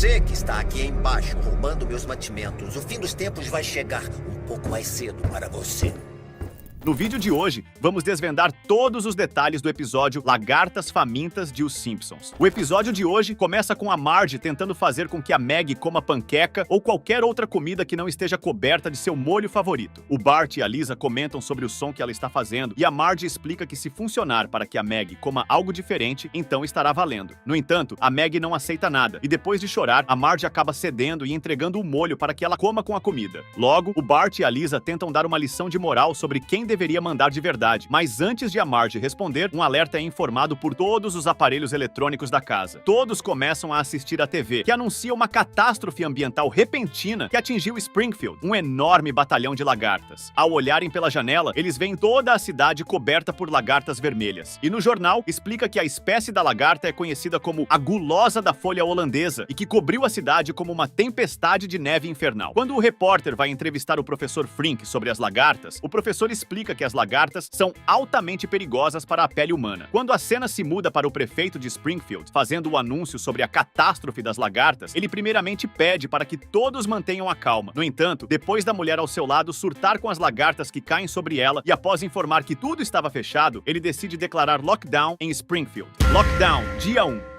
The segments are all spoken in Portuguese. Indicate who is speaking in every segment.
Speaker 1: Você que está aqui embaixo roubando meus mantimentos, o fim dos tempos vai chegar um pouco mais cedo para você.
Speaker 2: No vídeo de hoje, vamos desvendar todos os detalhes do episódio Lagartas Famintas de Os Simpsons. O episódio de hoje começa com a Marge tentando fazer com que a Maggie coma panqueca ou qualquer outra comida que não esteja coberta de seu molho favorito. O Bart e a Lisa comentam sobre o som que ela está fazendo e a Marge explica que se funcionar para que a Maggie coma algo diferente, então estará valendo. No entanto, a Maggie não aceita nada e depois de chorar, a Marge acaba cedendo e entregando o molho para que ela coma com a comida. Logo, o Bart e a Lisa tentam dar uma lição de moral sobre quem deveria mandar de verdade, mas antes de a Marge responder, um alerta é informado por todos os aparelhos eletrônicos da casa. Todos começam a assistir à TV, que anuncia uma catástrofe ambiental repentina que atingiu Springfield, um enorme batalhão de lagartas. Ao olharem pela janela, eles veem toda a cidade coberta por lagartas vermelhas. E no jornal, explica que a espécie da lagarta é conhecida como a gulosa da folha holandesa e que cobriu a cidade como uma tempestade de neve infernal. Quando o repórter vai entrevistar o professor Frink sobre as lagartas, o professor explica que as lagartas são altamente perigosas para a pele humana. Quando a cena se muda para o prefeito de Springfield, fazendo o anúncio sobre a catástrofe das lagartas, ele primeiramente pede para que todos mantenham a calma. No entanto, depois da mulher ao seu lado surtar com as lagartas que caem sobre ela e após informar que tudo estava fechado, ele decide declarar lockdown em Springfield. Lockdown, dia 1.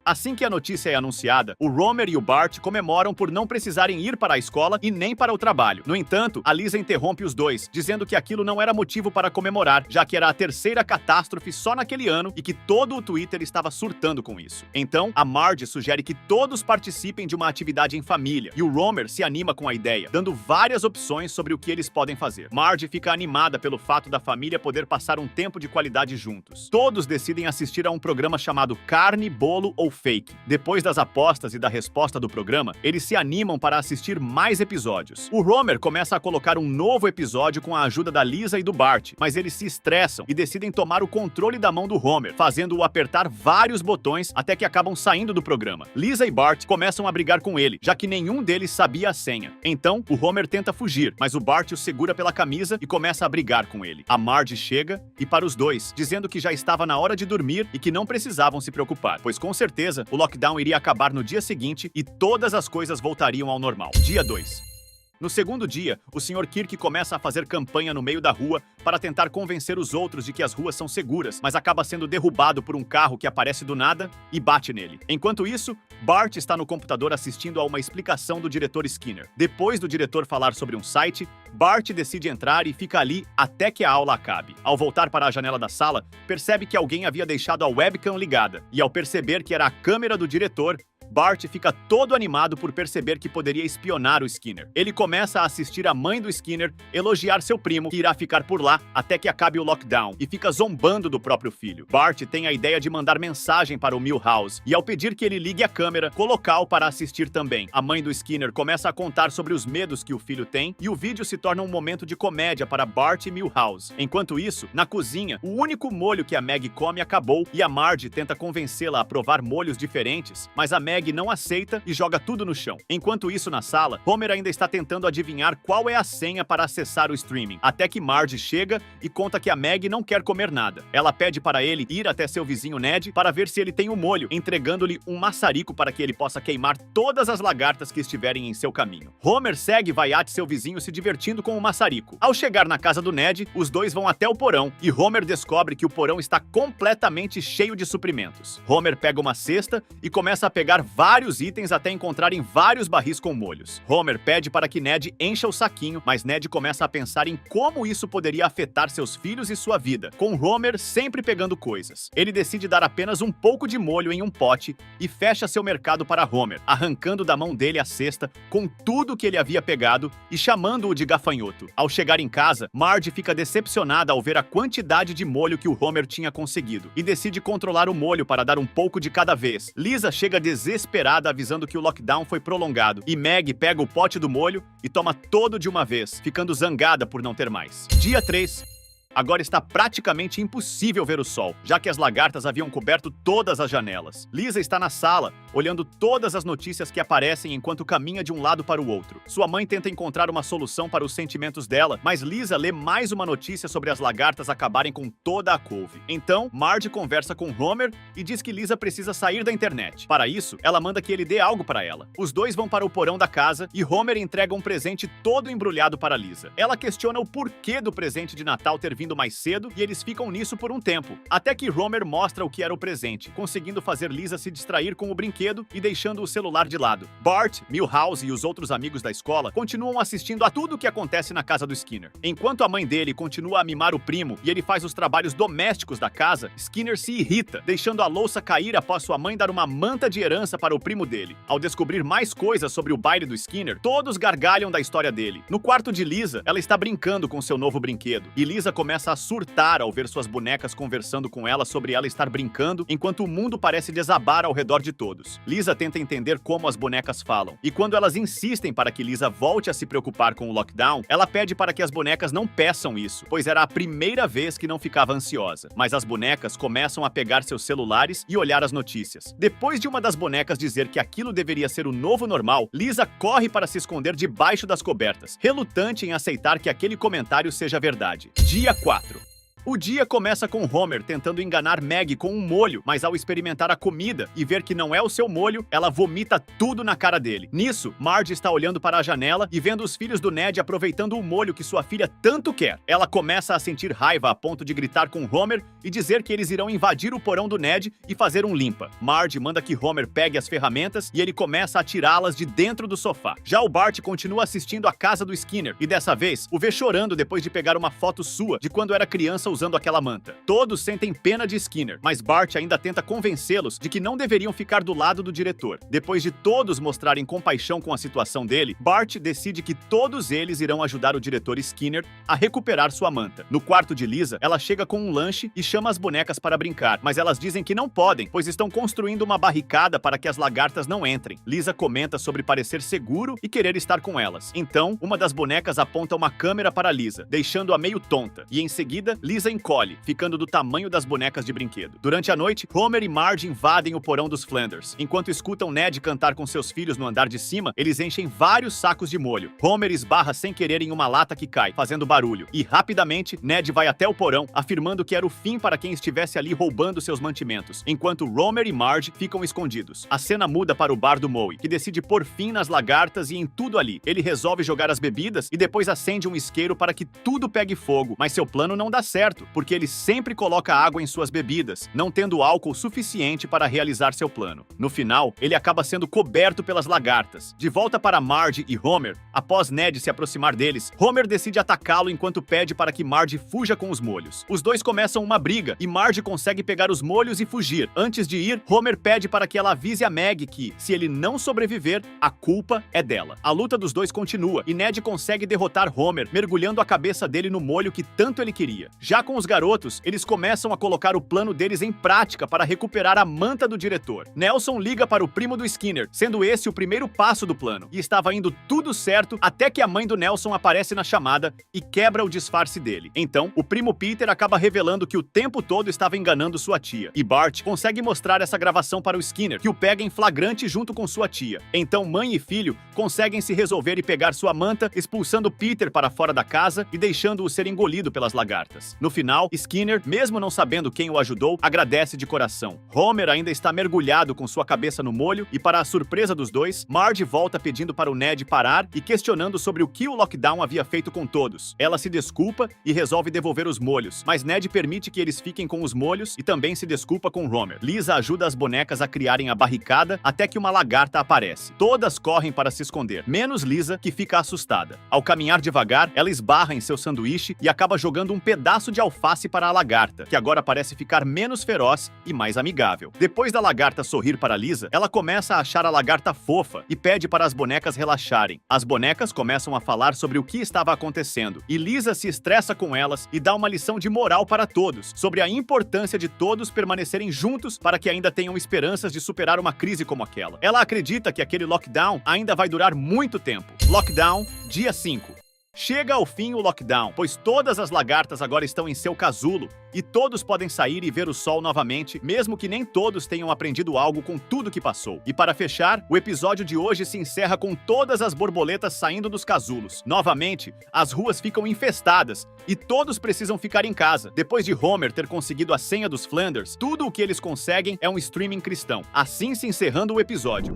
Speaker 2: Assim que a notícia é anunciada, o Homer e o Bart comemoram por não precisarem ir para a escola e nem para o trabalho. No entanto, a Lisa interrompe os dois, dizendo que aquilo não era motivo para comemorar, já que era a terceira catástrofe só naquele ano e que todo o Twitter estava surtando com isso. Então, a Marge sugere que todos participem de uma atividade em família, e o Homer se anima com a ideia, dando várias opções sobre o que eles podem fazer. Marge fica animada pelo fato da família poder passar um tempo de qualidade juntos. Todos decidem assistir a um programa chamado Carne, Bolo ou Fake. Depois das apostas e da resposta do programa, eles se animam para assistir mais episódios. O Homer começa a colocar um novo episódio com a ajuda da Lisa e do Bart, mas eles se estressam e decidem tomar o controle da mão do Homer, fazendo-o apertar vários botões até que acabam saindo do programa. Lisa e Bart começam a brigar com ele, já que nenhum deles sabia a senha. Então, o Homer tenta fugir, mas o Bart o segura pela camisa e começa a brigar com ele. A Marge chega e para os dois, dizendo que já estava na hora de dormir e que não precisavam se preocupar, pois com certeza o lockdown iria acabar no dia seguinte e todas as coisas voltariam ao normal. Dia 2. No segundo dia, o Sr. Kirk começa a fazer campanha no meio da rua para tentar convencer os outros de que as ruas são seguras, mas acaba sendo derrubado por um carro que aparece do nada e bate nele. Enquanto isso, Bart está no computador assistindo a uma explicação do diretor Skinner. Depois do diretor falar sobre um site, Bart decide entrar e fica ali até que a aula acabe. Ao voltar para a janela da sala, percebe que alguém havia deixado a webcam ligada, e ao perceber que era a câmera do diretor, Bart fica todo animado por perceber que poderia espionar o Skinner. Ele começa a assistir a mãe do Skinner elogiar seu primo, que irá ficar por lá até que acabe o lockdown, e fica zombando do próprio filho. Bart tem a ideia de mandar mensagem para o Milhouse, e ao pedir que ele ligue a câmera, colocá-o para assistir também. A mãe do Skinner começa a contar sobre os medos que o filho tem, e o vídeo se torna um momento de comédia para Bart e Milhouse. Enquanto isso, na cozinha, o único molho que a Maggie come acabou, e a Marge tenta convencê-la a provar molhos diferentes, mas a Maggie não aceita e joga tudo no chão. Enquanto isso, na sala, Homer ainda está tentando adivinhar qual é a senha para acessar o streaming, até que Marge chega e conta que a Maggie não quer comer nada. Ela pede para ele ir até seu vizinho Ned para ver se ele tem o molho, entregando-lhe um maçarico para que ele possa queimar todas as lagartas que estiverem em seu caminho. Homer segue vaiate seu vizinho se divertindo com o maçarico. Ao chegar na casa do Ned, os dois vão até o porão e Homer descobre que o porão está completamente cheio de suprimentos. Homer pega uma cesta e começa a pegar vários itens até encontrarem vários barris com molhos. Homer pede para que Ned encha o saquinho, mas Ned começa a pensar em como isso poderia afetar seus filhos e sua vida, com Homer sempre pegando coisas. Ele decide dar apenas um pouco de molho em um pote e fecha seu mercado para Homer, arrancando da mão dele a cesta com tudo que ele havia pegado e chamando-o de gafanhoto. Ao chegar em casa, Marge fica decepcionada ao ver a quantidade de molho que o Homer tinha conseguido e decide controlar o molho para dar um pouco de cada vez. Lisa chega desesperada avisando que o lockdown foi prolongado e Maggie pega o pote do molho e toma todo de uma vez, ficando zangada por não ter mais. Dia 3. Agora está praticamente impossível ver o sol, já que as lagartas haviam coberto todas as janelas. Lisa está na sala, olhando todas as notícias que aparecem enquanto caminha de um lado para o outro. Sua mãe tenta encontrar uma solução para os sentimentos dela, mas Lisa lê mais uma notícia sobre as lagartas acabarem com toda a couve. Então, Marge conversa com Homer e diz que Lisa precisa sair da internet. Para isso, ela manda que ele dê algo para ela. Os dois vão para o porão da casa e Homer entrega um presente todo embrulhado para Lisa. Ela questiona o porquê do presente de Natal ter vindo mais cedo e eles ficam nisso por um tempo, até que Homer mostra o que era o presente, conseguindo fazer Lisa se distrair com o brinquedo e deixando o celular de lado. Bart, Milhouse e os outros amigos da escola continuam assistindo a tudo o que acontece na casa do Skinner. Enquanto a mãe dele continua a mimar o primo e ele faz os trabalhos domésticos da casa, Skinner se irrita, deixando a louça cair após sua mãe dar uma manta de herança para o primo dele. Ao descobrir mais coisas sobre o baile do Skinner, todos gargalham da história dele. No quarto de Lisa, ela está brincando com seu novo brinquedo, e Lisa começa a surtar ao ver suas bonecas conversando com ela sobre ela estar brincando, enquanto o mundo parece desabar ao redor de todos. Lisa tenta entender como as bonecas falam, e quando elas insistem para que Lisa volte a se preocupar com o lockdown, ela pede para que as bonecas não peçam isso, pois era a primeira vez que não ficava ansiosa. Mas as bonecas começam a pegar seus celulares e olhar as notícias. Depois de uma das bonecas dizer que aquilo deveria ser o novo normal, Lisa corre para se esconder debaixo das cobertas, relutante em aceitar que aquele comentário seja verdade. Dia 4. O dia começa com Homer tentando enganar Maggie com um molho, mas ao experimentar a comida e ver que não é o seu molho, ela vomita tudo na cara dele. Nisso, Marge está olhando para a janela e vendo os filhos do Ned aproveitando o molho que sua filha tanto quer. Ela começa a sentir raiva a ponto de gritar com Homer e dizer que eles irão invadir o porão do Ned e fazer um limpa. Marge manda que Homer pegue as ferramentas e ele começa a tirá-las de dentro do sofá. Já o Bart continua assistindo a casa do Skinner e dessa vez o vê chorando depois de pegar uma foto sua de quando era criança usando aquela manta. Todos sentem pena de Skinner, mas Bart ainda tenta convencê-los de que não deveriam ficar do lado do diretor. Depois de todos mostrarem compaixão com a situação dele, Bart decide que todos eles irão ajudar o diretor Skinner a recuperar sua manta. No quarto de Lisa, ela chega com um lanche e chama as bonecas para brincar, mas elas dizem que não podem, pois estão construindo uma barricada para que as lagartas não entrem. Lisa comenta sobre parecer seguro e querer estar com elas. Então, uma das bonecas aponta uma câmera para Lisa, deixando-a meio tonta, e em seguida, Lisa encolhe, ficando do tamanho das bonecas de brinquedo. Durante a noite, Homer e Marge invadem o porão dos Flanders. Enquanto escutam Ned cantar com seus filhos no andar de cima, eles enchem vários sacos de molho. Homer esbarra sem querer em uma lata que cai, fazendo barulho. E, rapidamente, Ned vai até o porão, afirmando que era o fim para quem estivesse ali roubando seus mantimentos, enquanto Homer e Marge ficam escondidos. A cena muda para o bar do Moe, que decide pôr fim nas lagartas e em tudo ali. Ele resolve jogar as bebidas e depois acende um isqueiro para que tudo pegue fogo, mas seu plano não dá certo, porque ele sempre coloca água em suas bebidas, não tendo álcool suficiente para realizar seu plano. No final, ele acaba sendo coberto pelas lagartas. De volta para Marge e Homer, após Ned se aproximar deles, Homer decide atacá-lo enquanto pede para que Marge fuja com os molhos. Os dois começam uma briga e Marge consegue pegar os molhos e fugir. Antes de ir, Homer pede para que ela avise a Maggie que, se ele não sobreviver, a culpa é dela. A luta dos dois continua e Ned consegue derrotar Homer, mergulhando a cabeça dele no molho que tanto ele queria. Já com os garotos, eles começam a colocar o plano deles em prática para recuperar a manta do diretor. Nelson liga para o primo do Skinner, sendo esse o primeiro passo do plano. E estava indo tudo certo até que a mãe do Nelson aparece na chamada e quebra o disfarce dele. Então, o primo Peter acaba revelando que o tempo todo estava enganando sua tia. E Bart consegue mostrar essa gravação para o Skinner, que o pega em flagrante junto com sua tia. Então, mãe e filho conseguem se resolver e pegar sua manta, expulsando Peter para fora da casa e deixando-o ser engolido pelas lagartas. No final, Skinner, mesmo não sabendo quem o ajudou, agradece de coração. Homer ainda está mergulhado com sua cabeça no molho e, para a surpresa dos dois, Marge volta pedindo para o Ned parar e questionando sobre o que o lockdown havia feito com todos. Ela se desculpa e resolve devolver os molhos, mas Ned permite que eles fiquem com os molhos e também se desculpa com Homer. Lisa ajuda as bonecas a criarem a barricada até que uma lagarta aparece. Todas correm para se esconder, menos Lisa, que fica assustada. Ao caminhar devagar, ela esbarra em seu sanduíche e acaba jogando um pedaço de alface para a lagarta, que agora parece ficar menos feroz e mais amigável. Depois da lagarta sorrir para Lisa, ela começa a achar a lagarta fofa e pede para as bonecas relaxarem. As bonecas começam a falar sobre o que estava acontecendo, e Lisa se estressa com elas e dá uma lição de moral para todos, sobre a importância de todos permanecerem juntos para que ainda tenham esperanças de superar uma crise como aquela. Ela acredita que aquele lockdown ainda vai durar muito tempo. Lockdown, dia 5. Chega ao fim o lockdown, pois todas as lagartas agora estão em seu casulo e todos podem sair e ver o sol novamente, mesmo que nem todos tenham aprendido algo com tudo que passou. E para fechar, o episódio de hoje se encerra com todas as borboletas saindo dos casulos. Novamente, as ruas ficam infestadas e todos precisam ficar em casa. Depois de Homer ter conseguido a senha dos Flanders, tudo o que eles conseguem é um streaming cristão. Assim se encerrando o episódio.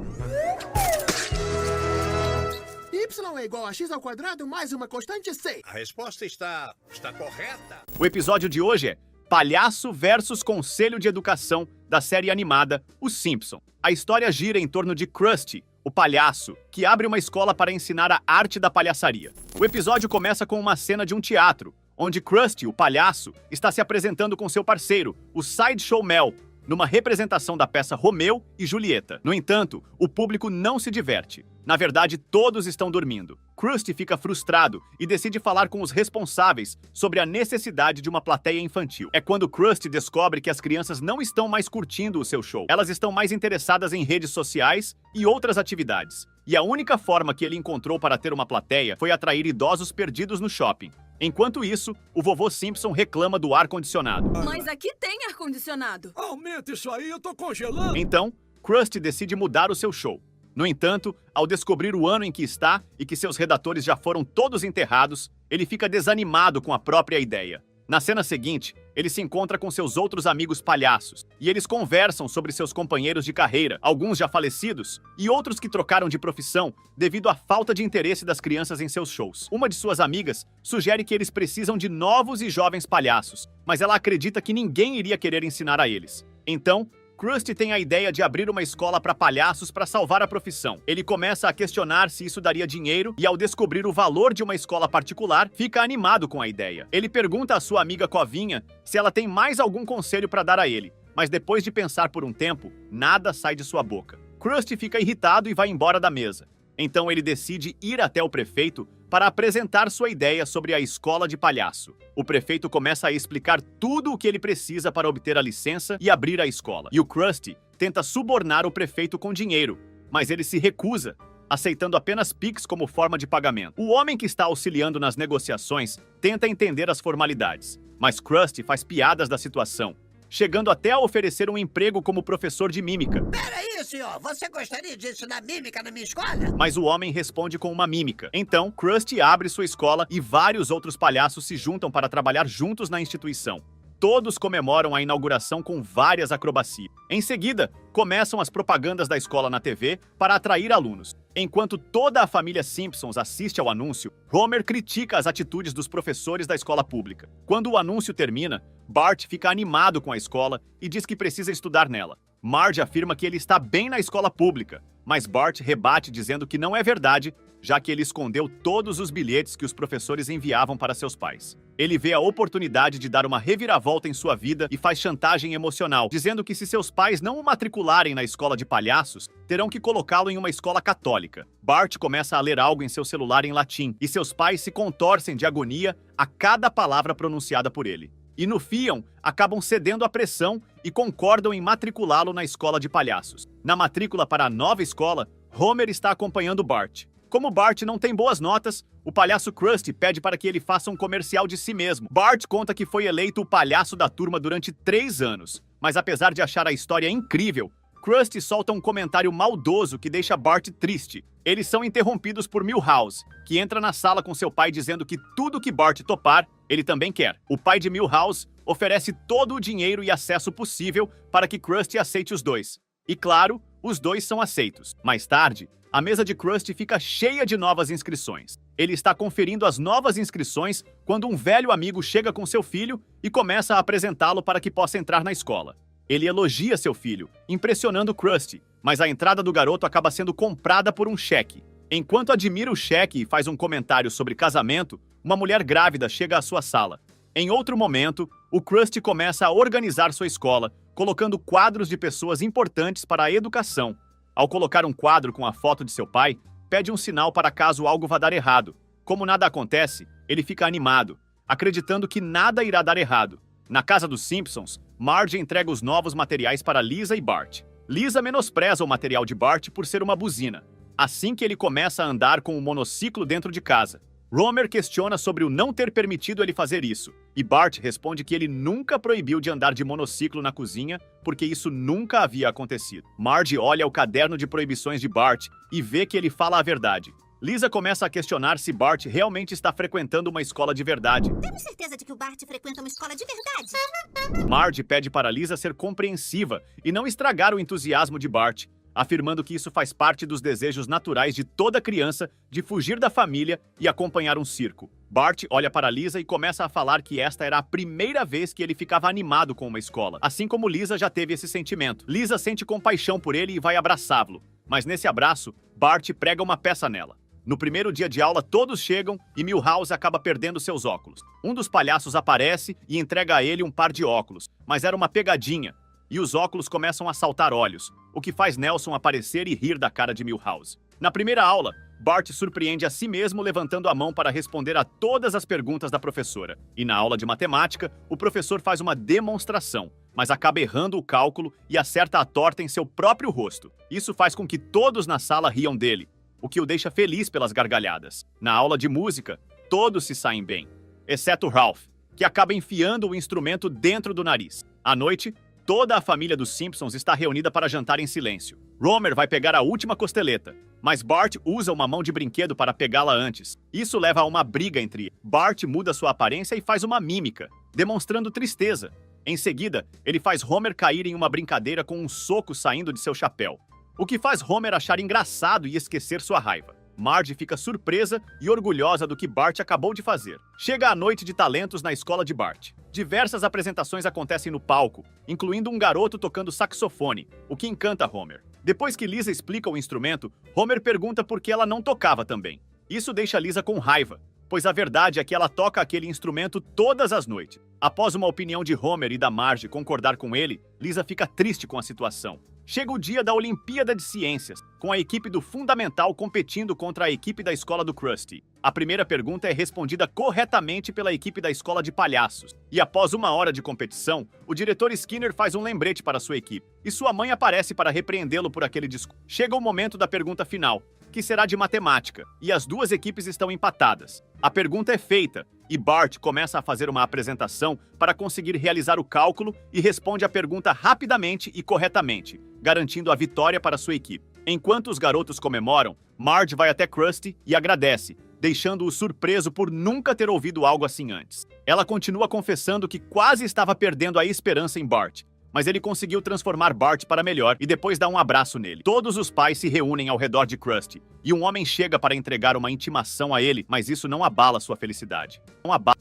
Speaker 3: Y é igual a x ao quadrado mais uma constante c.
Speaker 1: A resposta está correta.
Speaker 2: O episódio de hoje é Palhaço versus Conselho de Educação da série animada Os Simpsons. A história gira em torno de Krusty, o palhaço, que abre uma escola para ensinar a arte da palhaçaria. O episódio começa com uma cena de um teatro, onde Krusty, o palhaço, está se apresentando com seu parceiro, o Sideshow Mel, numa representação da peça Romeu e Julieta. No entanto, o público não se diverte. Na verdade, todos estão dormindo. Krusty fica frustrado e decide falar com os responsáveis sobre a necessidade de uma plateia infantil. É quando Krusty descobre que as crianças não estão mais curtindo o seu show. Elas estão mais interessadas em redes sociais e outras atividades. E a única forma que ele encontrou para ter uma plateia foi atrair idosos perdidos no shopping. Enquanto isso, o vovô Simpson reclama do ar-condicionado.
Speaker 4: Mas aqui tem ar-condicionado.
Speaker 3: Aumenta isso aí, eu tô congelando.
Speaker 2: Então, Krusty decide mudar o seu show. No entanto, ao descobrir o ano em que está e que seus redatores já foram todos enterrados, ele fica desanimado com a própria ideia. Na cena seguinte, ele se encontra com seus outros amigos palhaços, e eles conversam sobre seus companheiros de carreira, alguns já falecidos, e outros que trocaram de profissão devido à falta de interesse das crianças em seus shows. Uma de suas amigas sugere que eles precisam de novos e jovens palhaços, mas ela acredita que ninguém iria querer ensinar a eles. Então, Krusty tem a ideia de abrir uma escola para palhaços para salvar a profissão. Ele começa a questionar se isso daria dinheiro e, ao descobrir o valor de uma escola particular, fica animado com a ideia. Ele pergunta à sua amiga Covinha se ela tem mais algum conselho para dar a ele, mas depois de pensar por um tempo, nada sai de sua boca. Krusty fica irritado e vai embora da mesa. Então ele decide ir até o prefeito para apresentar sua ideia sobre a escola de palhaço. O prefeito começa a explicar tudo o que ele precisa para obter a licença e abrir a escola. E o Krusty tenta subornar o prefeito com dinheiro, mas ele se recusa, aceitando apenas Pix como forma de pagamento. O homem que está auxiliando nas negociações tenta entender as formalidades, mas Krusty faz piadas da situação, chegando até a oferecer um emprego como professor de mímica.
Speaker 1: Peraí, senhor. Você gostaria de ensinar mímica na minha escola?
Speaker 2: Mas o homem responde com uma mímica. Então, Krusty abre sua escola e vários outros palhaços se juntam para trabalhar juntos na instituição. Todos comemoram a inauguração com várias acrobacias. Em seguida, começam as propagandas da escola na TV para atrair alunos. Enquanto toda a família Simpsons assiste ao anúncio, Homer critica as atitudes dos professores da escola pública. Quando o anúncio termina, Bart fica animado com a escola e diz que precisa estudar nela. Marge afirma que ele está bem na escola pública, mas Bart rebate dizendo que não é verdade, já que ele escondeu todos os bilhetes que os professores enviavam para seus pais. Ele vê a oportunidade de dar uma reviravolta em sua vida e faz chantagem emocional, dizendo que se seus pais não o matricularem na escola de palhaços, terão que colocá-lo em uma escola católica. Bart começa a ler algo em seu celular em latim, e seus pais se contorcem de agonia a cada palavra pronunciada por ele. E no fim, acabam cedendo à pressão e concordam em matriculá-lo na escola de palhaços. Na matrícula para a nova escola, Homer está acompanhando Bart. Como Bart não tem boas notas, o palhaço Krusty pede para que ele faça um comercial de si mesmo. Bart conta que foi eleito o palhaço da turma durante 3 anos, mas apesar de achar a história incrível, Krusty solta um comentário maldoso que deixa Bart triste. Eles são interrompidos por Milhouse, que entra na sala com seu pai dizendo que tudo que Bart topar, ele também quer. O pai de Milhouse oferece todo o dinheiro e acesso possível para que Krusty aceite os dois. E claro, os dois são aceitos. Mais tarde, a mesa de Krusty fica cheia de novas inscrições. Ele está conferindo as novas inscrições quando um velho amigo chega com seu filho e começa a apresentá-lo para que possa entrar na escola. Ele elogia seu filho, impressionando Krusty, mas a entrada do garoto acaba sendo comprada por um cheque. Enquanto admira o cheque e faz um comentário sobre casamento, uma mulher grávida chega à sua sala. Em outro momento, o Krusty começa a organizar sua escola, colocando quadros de pessoas importantes para a educação. Ao colocar um quadro com a foto de seu pai, pede um sinal para caso algo vá dar errado. Como nada acontece, ele fica animado, acreditando que nada irá dar errado. Na casa dos Simpsons, Marge entrega os novos materiais para Lisa e Bart. Lisa menospreza o material de Bart por ser uma buzina. Assim que ele começa a andar com um monociclo dentro de casa. Homer questiona sobre o não ter permitido ele fazer isso, e Bart responde que ele nunca proibiu de andar de monociclo na cozinha, porque isso nunca havia acontecido. Marge olha o caderno de proibições de Bart e vê que ele fala a verdade. Lisa começa a questionar se Bart realmente está frequentando uma escola de verdade.
Speaker 5: Temos certeza de que o Bart frequenta uma escola de verdade?
Speaker 2: Marge pede para Lisa ser compreensiva e não estragar o entusiasmo de Bart, afirmando que isso faz parte dos desejos naturais de toda criança de fugir da família e acompanhar um circo. Bart olha para Lisa e começa a falar que esta era a primeira vez que ele ficava animado com uma escola, assim como Lisa já teve esse sentimento. Lisa sente compaixão por ele e vai abraçá-lo, mas nesse abraço, Bart prega uma peça nela. No primeiro dia de aula, todos chegam e Milhouse acaba perdendo seus óculos. Um dos palhaços aparece e entrega a ele um par de óculos, mas era uma pegadinha, e os óculos começam a saltar olhos, o que faz Nelson aparecer e rir da cara de Milhouse. Na primeira aula, Bart surpreende a si mesmo levantando a mão para responder a todas as perguntas da professora. E na aula de matemática, o professor faz uma demonstração, mas acaba errando o cálculo e acerta a torta em seu próprio rosto. Isso faz com que todos na sala riam dele, o que o deixa feliz pelas gargalhadas. Na aula de música, todos se saem bem, exceto Ralph, que acaba enfiando o instrumento dentro do nariz. À noite, toda a família dos Simpsons está reunida para jantar em silêncio. Homer vai pegar a última costeleta, mas Bart usa uma mão de brinquedo para pegá-la antes. Isso leva a uma briga entre eles. Bart muda sua aparência e faz uma mímica, demonstrando tristeza. Em seguida, ele faz Homer cair em uma brincadeira com um soco saindo de seu chapéu, o que faz Homer achar engraçado e esquecer sua raiva. Marge fica surpresa e orgulhosa do que Bart acabou de fazer. Chega a noite de talentos na escola de Bart. Diversas apresentações acontecem no palco, incluindo um garoto tocando saxofone, o que encanta Homer. Depois que Lisa explica o instrumento, Homer pergunta por que ela não tocava também. Isso deixa Lisa com raiva, pois a verdade é que ela toca aquele instrumento todas as noites. Após uma opinião de Homer e da Marge concordar com ele, Lisa fica triste com a situação. Chega o dia da Olimpíada de Ciências, com a equipe do Fundamental competindo contra a equipe da escola do Krusty. A primeira pergunta é respondida corretamente pela equipe da escola de palhaços. E após uma hora de competição, o diretor Skinner faz um lembrete para sua equipe. E sua mãe aparece para repreendê-lo por aquele discurso. Chega o momento da pergunta final, que será de matemática, e as duas equipes estão empatadas. A pergunta é feita, e Bart começa a fazer uma apresentação para conseguir realizar o cálculo e responde a pergunta rapidamente e corretamente, garantindo a vitória para sua equipe. Enquanto os garotos comemoram, Marge vai até Krusty e agradece, deixando-o surpreso por nunca ter ouvido algo assim antes. Ela continua confessando que quase estava perdendo a esperança em Bart, mas ele conseguiu transformar Bart para melhor e depois dá um abraço nele. Todos os pais se reúnem ao redor de Krusty, e um homem chega para entregar uma intimação a ele, mas isso não abala sua felicidade.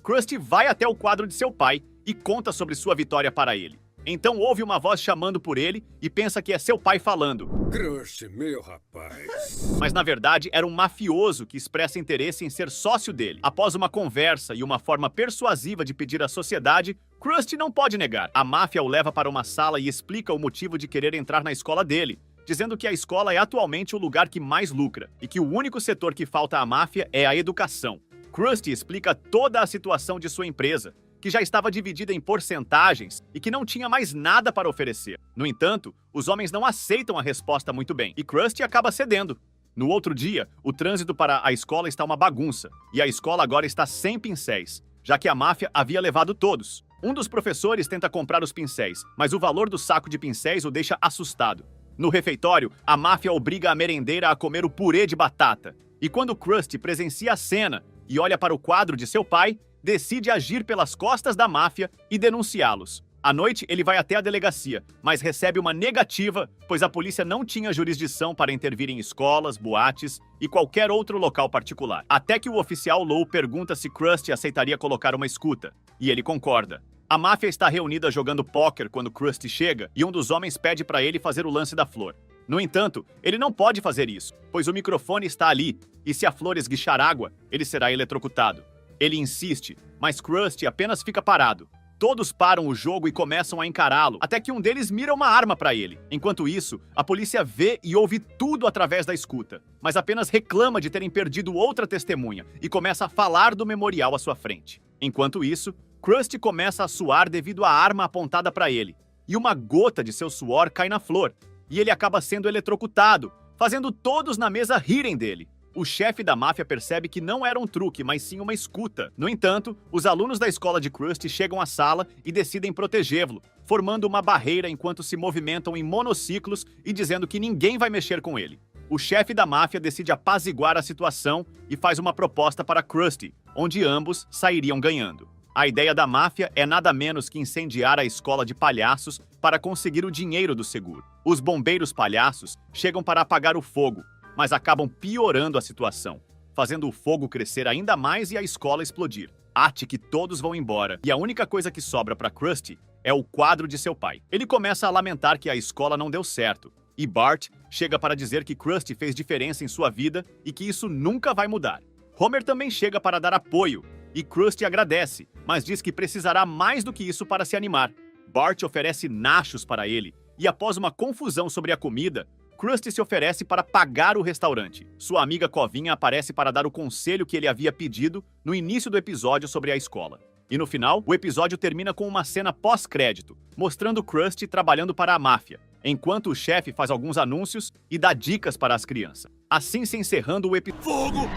Speaker 2: Krusty vai até o quadro de seu pai e conta sobre sua vitória para ele. Então ouve uma voz chamando por ele e pensa que é seu pai falando.
Speaker 6: Krusty, meu rapaz.
Speaker 2: Mas na verdade era um mafioso que expressa interesse em ser sócio dele. Após uma conversa e uma forma persuasiva de pedir à sociedade, Krusty não pode negar. A máfia o leva para uma sala e explica o motivo de querer entrar na escola dele, dizendo que a escola é atualmente o lugar que mais lucra e que o único setor que falta à máfia é a educação. Krusty explica toda a situação de sua empresa, que já estava dividida em porcentagens e que não tinha mais nada para oferecer. No entanto, os homens não aceitam a resposta muito bem, e Krusty acaba cedendo. No outro dia, o trânsito para a escola está uma bagunça, e a escola agora está sem pincéis, já que a máfia havia levado todos. Um dos professores tenta comprar os pincéis, mas o valor do saco de pincéis o deixa assustado. No refeitório, a máfia obriga a merendeira a comer o purê de batata. E quando Krusty presencia a cena e olha para o quadro de seu pai, decide agir pelas costas da máfia e denunciá-los. À noite, ele vai até a delegacia, mas recebe uma negativa, pois a polícia não tinha jurisdição para intervir em escolas, boates e qualquer outro local particular. Até que o oficial Lou pergunta se Krusty aceitaria colocar uma escuta, e ele concorda. A máfia está reunida jogando póquer quando Krusty chega, e um dos homens pede para ele fazer o lance da flor. No entanto, ele não pode fazer isso, pois o microfone está ali, e se a flor esguichar água, ele será eletrocutado. Ele insiste, mas Krusty apenas fica parado. Todos param o jogo e começam a encará-lo, até que um deles mira uma arma para ele. Enquanto isso, a polícia vê e ouve tudo através da escuta, mas apenas reclama de terem perdido outra testemunha e começa a falar do memorial à sua frente. Enquanto isso, Krusty começa a suar devido à arma apontada para ele, e uma gota de seu suor cai na flor, e ele acaba sendo eletrocutado, fazendo todos na mesa rirem dele. O chefe da máfia percebe que não era um truque, mas sim uma escuta. No entanto, os alunos da escola de Krusty chegam à sala e decidem protegê-lo, formando uma barreira enquanto se movimentam em monociclos e dizendo que ninguém vai mexer com ele. O chefe da máfia decide apaziguar a situação e faz uma proposta para Krusty, onde ambos sairiam ganhando. A ideia da máfia é nada menos que incendiar a escola de palhaços para conseguir o dinheiro do seguro. Os bombeiros palhaços chegam para apagar o fogo, mas acabam piorando a situação, fazendo o fogo crescer ainda mais e a escola explodir. Ate que todos vão embora, e a única coisa que sobra para Krusty é o quadro de seu pai. Ele começa a lamentar que a escola não deu certo, e Bart chega para dizer que Krusty fez diferença em sua vida e que isso nunca vai mudar. Homer também chega para dar apoio, e Krusty agradece, mas diz que precisará mais do que isso para se animar. Bart oferece nachos para ele, e após uma confusão sobre a comida, Krusty se oferece para pagar o restaurante. Sua amiga Covinha aparece para dar o conselho que ele havia pedido no início do episódio sobre a escola. E no final, o episódio termina com uma cena pós-crédito, mostrando Krusty trabalhando para a máfia, enquanto o chefe faz alguns anúncios e dá dicas para as crianças. Assim se encerrando o episódio.
Speaker 7: Fogo!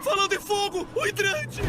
Speaker 7: Falando em fogo! O hidrante!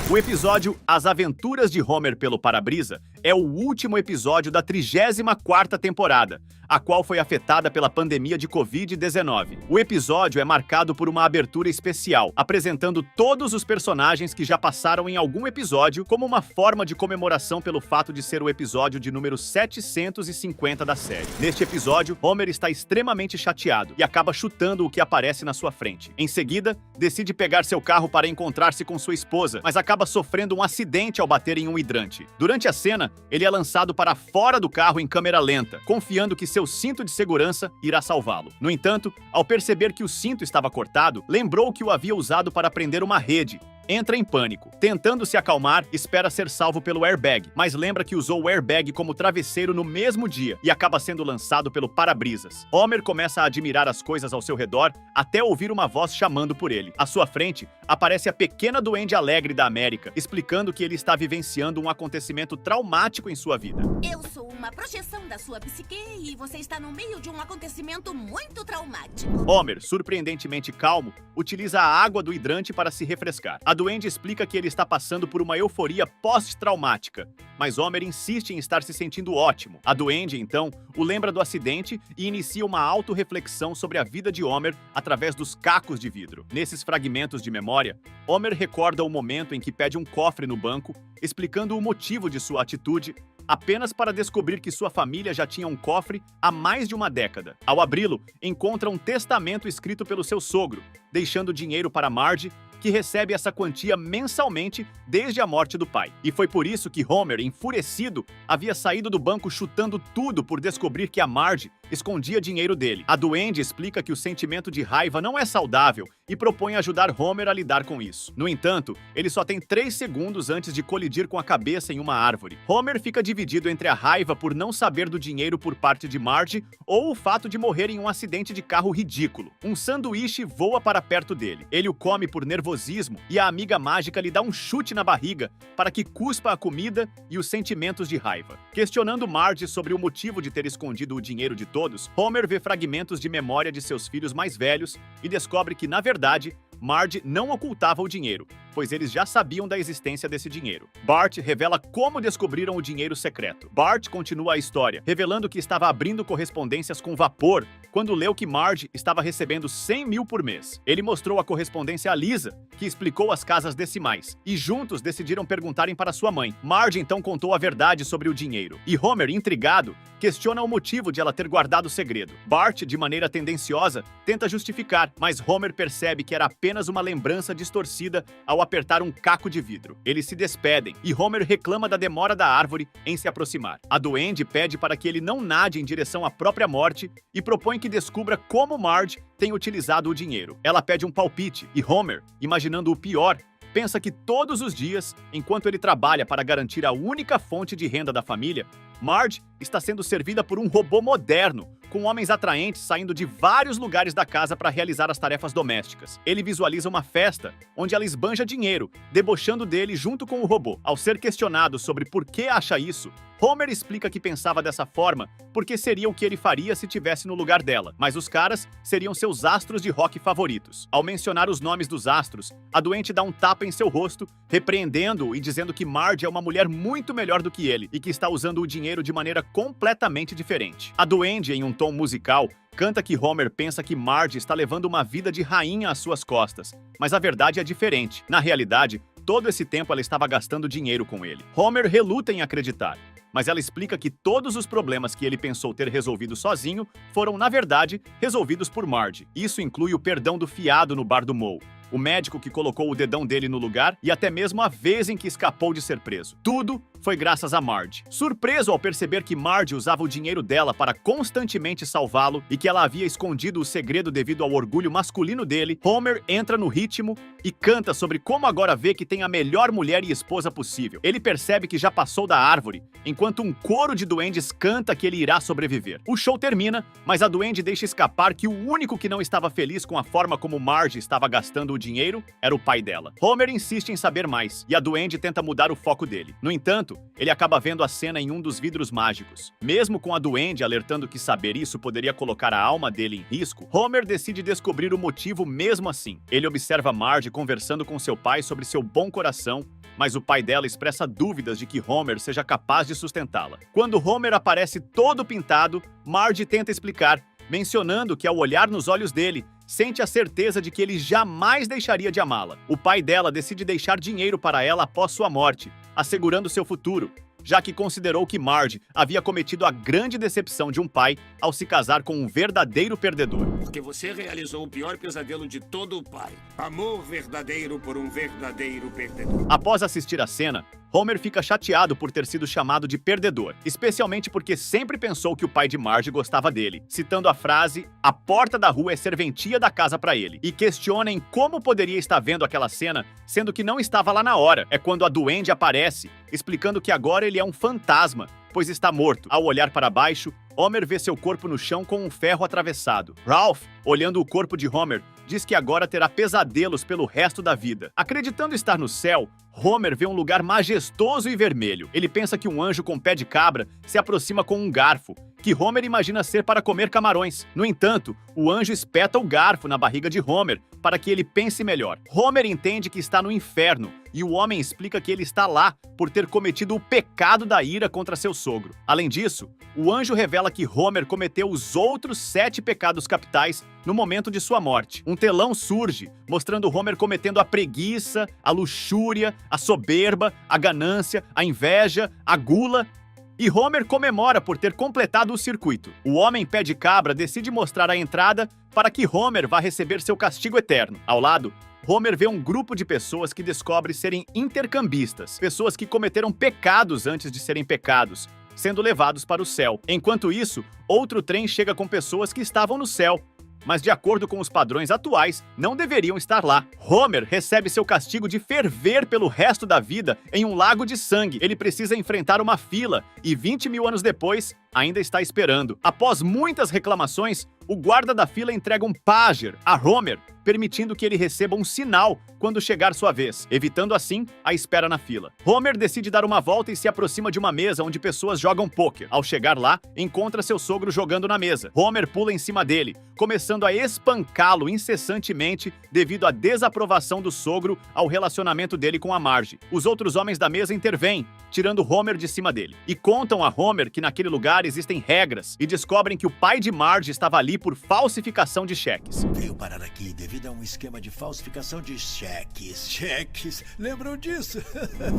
Speaker 2: O episódio As Aventuras de Homer pelo Para-Brisa é o último episódio da 34ª temporada, a qual foi afetada pela pandemia de Covid-19. O episódio é marcado por uma abertura especial, apresentando todos os personagens que já passaram em algum episódio como uma forma de comemoração pelo fato de ser o episódio de número 750 da série. Neste episódio, Homer está extremamente chateado e acaba chutando o que aparece na sua frente. Em seguida, decide pegar seu carro para encontrar-se com sua esposa, mas acaba sofrendo um acidente ao bater em um hidrante. Durante a cena, ele é lançado para fora do carro em câmera lenta, confiando que seu cinto de segurança irá salvá-lo. No entanto, ao perceber que o cinto estava cortado, lembrou que o havia usado para prender uma rede. Entra em pânico. Tentando se acalmar, espera ser salvo pelo airbag, mas lembra que usou o airbag como travesseiro no mesmo dia e acaba sendo lançado pelo para-brisas. Homer começa a admirar as coisas ao seu redor até ouvir uma voz chamando por ele. À sua frente, aparece a pequena duende alegre da América, explicando que ele está vivenciando um acontecimento traumático em sua vida.
Speaker 5: Eu sou uma projeção da sua psique e você está no meio de um acontecimento muito traumático.
Speaker 2: Homer, surpreendentemente calmo, utiliza a água do hidrante para se refrescar. A duende explica que ele está passando por uma euforia pós-traumática, mas Homer insiste em estar se sentindo ótimo. A duende, então, o lembra do acidente e inicia uma autorreflexão sobre a vida de Homer através dos cacos de vidro. Nesses fragmentos de memória, Homer recorda o momento em que pede um cofre no banco, explicando o motivo de sua atitude, apenas para descobrir que sua família já tinha um cofre há mais de uma década. Ao abri-lo, encontra um testamento escrito pelo seu sogro, deixando dinheiro para Marge, que recebe essa quantia mensalmente desde a morte do pai. E foi por isso que Homer, enfurecido, havia saído do banco chutando tudo por descobrir que a Marge escondia dinheiro dele. A duende explica que o sentimento de raiva não é saudável e propõe ajudar Homer a lidar com isso. No entanto, ele só tem 3 segundos antes de colidir com a cabeça em uma árvore. Homer fica dividido entre a raiva por não saber do dinheiro por parte de Marge ou o fato de morrer em um acidente de carro ridículo. Um sanduíche voa para perto dele. Ele o come por nervosismo e a amiga mágica lhe dá um chute na barriga para que cuspa a comida e os sentimentos de raiva. Questionando Marge sobre o motivo de ter escondido o dinheiro de todos, Homer vê fragmentos de memória de seus filhos mais velhos e descobre que, na verdade, Marge não ocultava o dinheiro, pois eles já sabiam da existência desse dinheiro. Bart revela como descobriram o dinheiro secreto. Bart continua a história, revelando que estava abrindo correspondências com vapor quando leu que Marge estava recebendo 100 mil por mês. Ele mostrou a correspondência a Lisa, que explicou as casas decimais, e juntos decidiram perguntarem para sua mãe. Marge então contou a verdade sobre o dinheiro, e Homer, intrigado, questiona o motivo de ela ter guardado o segredo. Bart, de maneira tendenciosa, tenta justificar, mas Homer percebe que era apenas uma lembrança distorcida ao apertar um caco de vidro. Eles se despedem, e Homer reclama da demora da árvore em se aproximar. A duende pede para que ele não nade em direção à própria morte e propõe que descubra como Marge tem utilizado o dinheiro. Ela pede um palpite, e Homer, imaginando o pior, pensa que todos os dias, enquanto ele trabalha para garantir a única fonte de renda da família, Marge está sendo servida por um robô moderno, com homens atraentes saindo de vários lugares da casa para realizar as tarefas domésticas. Ele visualiza uma festa onde ela esbanja dinheiro, debochando dele junto com o robô. Ao ser questionado sobre por que acha isso, Homer explica que pensava dessa forma porque seria o que ele faria se tivesse no lugar dela, mas os caras seriam seus astros de rock favoritos. Ao mencionar os nomes dos astros, a doente dá um tapa em seu rosto, repreendendo-o e dizendo que Marge é uma mulher muito melhor do que ele e que está usando o dinheiro de maneira completamente diferente. A duende, em um tom musical, canta que Homer pensa que Marge está levando uma vida de rainha às suas costas, mas a verdade é diferente. Na realidade, todo esse tempo ela estava gastando dinheiro com ele. Homer reluta em acreditar, mas ela explica que todos os problemas que ele pensou ter resolvido sozinho foram, na verdade, resolvidos por Marge. Isso inclui o perdão do fiado no bar do Moe, o médico que colocou o dedão dele no lugar e até mesmo a vez em que escapou de ser preso. Tudo foi graças a Marge. Surpreso ao perceber que Marge usava o dinheiro dela para constantemente salvá-lo e que ela havia escondido o segredo devido ao orgulho masculino dele, Homer entra no ritmo e canta sobre como agora vê que tem a melhor mulher e esposa possível. Ele percebe que já passou da árvore, enquanto um coro de duendes canta que ele irá sobreviver. O show termina, mas a duende deixa escapar que o único que não estava feliz com a forma como Marge estava gastando o dinheiro era o pai dela. Homer insiste em saber mais, e a duende tenta mudar o foco dele. No entanto, ele acaba vendo a cena em um dos vidros mágicos. Mesmo com a duende alertando que saber isso poderia colocar a alma dele em risco, Homer decide descobrir o motivo mesmo assim. Ele observa Marge conversando com seu pai sobre seu bom coração, mas o pai dela expressa dúvidas de que Homer seja capaz de sustentá-la. Quando Homer aparece todo pintado, Marge tenta explicar, mencionando que ao olhar nos olhos dele, sente a certeza de que ele jamais deixaria de amá-la. O pai dela decide deixar dinheiro para ela após sua morte, assegurando seu futuro, já que considerou que Marge havia cometido a grande decepção de um pai ao se casar com um verdadeiro perdedor.
Speaker 7: Porque você realizou o pior pesadelo de todo o pai. Amor verdadeiro por um verdadeiro perdedor.
Speaker 2: Após assistir a cena, Homer fica chateado por ter sido chamado de perdedor, especialmente porque sempre pensou que o pai de Marge gostava dele, citando a frase "a porta da rua é serventia da casa para ele", e questiona em como poderia estar vendo aquela cena, sendo que não estava lá na hora. É quando a duende aparece, explicando que agora ele é um fantasma, pois está morto. Ao olhar para baixo, Homer vê seu corpo no chão com um ferro atravessado. Ralph, olhando o corpo de Homer, diz que agora terá pesadelos pelo resto da vida. Acreditando estar no céu, Homer vê um lugar majestoso e vermelho. Ele pensa que um anjo com pé de cabra se aproxima com um garfo, que Homer imagina ser para comer camarões. No entanto, o anjo espeta o garfo na barriga de Homer para que ele pense melhor. Homer entende que está no inferno e o homem explica que ele está lá por ter cometido o pecado da ira contra seu sogro. Além disso, o anjo revela que Homer cometeu os outros 7 pecados capitais no momento de sua morte. Um telão surge, mostrando Homer cometendo a preguiça, a luxúria, a soberba, a ganância, a inveja, a gula, e Homer comemora por ter completado o circuito. O homem pé de cabra decide mostrar a entrada para que Homer vá receber seu castigo eterno. Ao lado, Homer vê um grupo de pessoas que descobre serem intercambistas, pessoas que cometeram pecados antes de serem pecados, sendo levados para o céu. Enquanto isso, outro trem chega com pessoas que estavam no céu, mas de acordo com os padrões atuais, não deveriam estar lá. Homer recebe seu castigo de ferver pelo resto da vida em um lago de sangue. Ele precisa enfrentar uma fila e 20 mil anos depois, ainda está esperando. Após muitas reclamações, o guarda da fila entrega um pager a Homer, permitindo que ele receba um sinal quando chegar sua vez, evitando assim a espera na fila. Homer decide dar uma volta e se aproxima de uma mesa onde pessoas jogam pôquer. Ao chegar lá, encontra seu sogro jogando na mesa. Homer pula em cima dele, começando a espancá-lo incessantemente devido à desaprovação do sogro ao relacionamento dele com a Marge. Os outros homens da mesa intervêm, tirando Homer de cima dele, e contam a Homer que naquele lugar existem regras e descobrem que o pai de Marge estava ali por falsificação de cheques.
Speaker 8: Veio parar aqui devido a um esquema de falsificação de cheques. Cheques, lembram disso?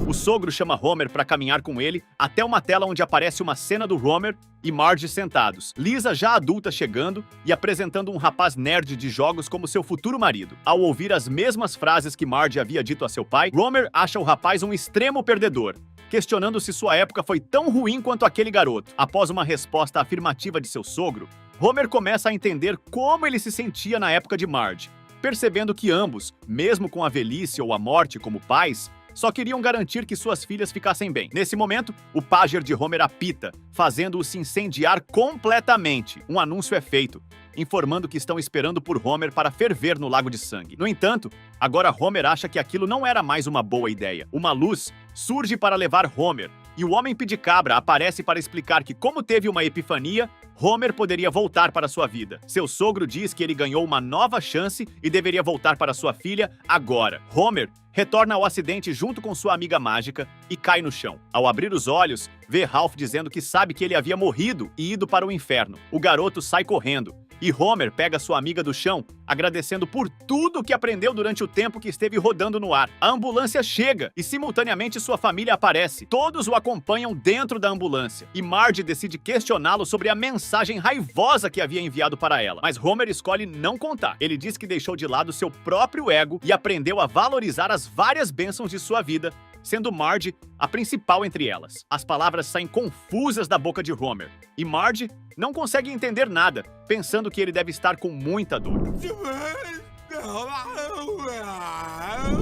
Speaker 2: O sogro chama Homer para caminhar com ele até uma tela onde aparece uma cena do Homer e Marge sentados. Lisa, já adulta, chegando e apresentando um rapaz nerd de jogos como seu futuro marido. Ao ouvir as mesmas frases que Marge havia dito a seu pai, Homer acha o rapaz um extremo perdedor, questionando se sua época foi tão ruim quanto aquele garoto. Após uma resposta afirmativa de seu sogro, Homer começa a entender como ele se sentia na época de Marge, percebendo que ambos, mesmo com a velhice ou a morte como pais, só queriam garantir que suas filhas ficassem bem. Nesse momento, o pager de Homer apita, fazendo-o se incendiar completamente. Um anúncio é feito, informando que estão esperando por Homer para ferver no lago de sangue. No entanto, agora Homer acha que aquilo não era mais uma boa ideia. Uma luz surge para levar Homer, E o Homem Pedicabra aparece para explicar que, como teve uma epifania, Homer poderia voltar para sua vida. Seu sogro diz que ele ganhou uma nova chance e deveria voltar para sua filha agora. Homer retorna ao acidente junto com sua amiga mágica e cai no chão. Ao abrir os olhos, vê Ralph dizendo que sabe que ele havia morrido e ido para o inferno. O garoto sai correndo. E Homer pega sua amiga do chão, agradecendo por tudo que aprendeu durante o tempo que esteve rodando no ar. A ambulância chega e simultaneamente sua família aparece. Todos o acompanham dentro da ambulância. E Marge decide questioná-lo sobre a mensagem raivosa que havia enviado para ela. Mas Homer escolhe não contar. Ele diz que deixou de lado seu próprio ego e aprendeu a valorizar as várias bênçãos de sua vida, sendo Marge a principal entre elas. As palavras saem confusas da boca de Homer, e Marge não consegue entender nada, pensando que ele deve estar com muita dor.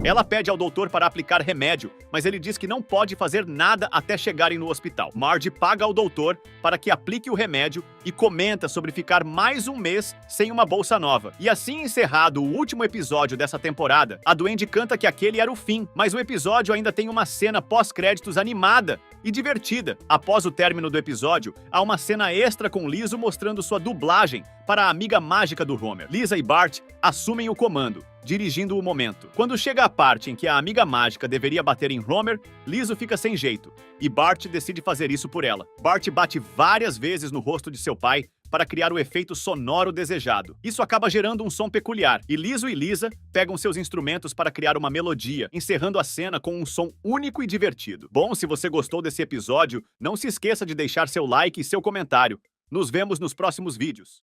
Speaker 2: Ela pede ao doutor para aplicar remédio, mas ele diz que não pode fazer nada até chegarem no hospital. Marge paga ao doutor para que aplique o remédio e comenta sobre ficar mais um mês sem uma bolsa nova. E assim encerrado o último episódio dessa temporada, a Duende canta que aquele era o fim, mas o episódio ainda tem uma cena pós-créditos animada e divertida. Após o término do episódio, há uma cena extra com Liso mostrando sua dublagem para a amiga mágica do Homer. Lisa e Bart assumem o comando, dirigindo o momento. Quando chega a parte em que a amiga mágica deveria bater em Homer, Liso fica sem jeito, e Bart decide fazer isso por ela. Bart bate várias vezes no rosto de seu pai para criar o efeito sonoro desejado. Isso acaba gerando um som peculiar, e Liso e Lisa pegam seus instrumentos para criar uma melodia, encerrando a cena com um som único e divertido. Bom, se você gostou desse episódio, não se esqueça de deixar seu like e seu comentário. Nos vemos nos próximos vídeos.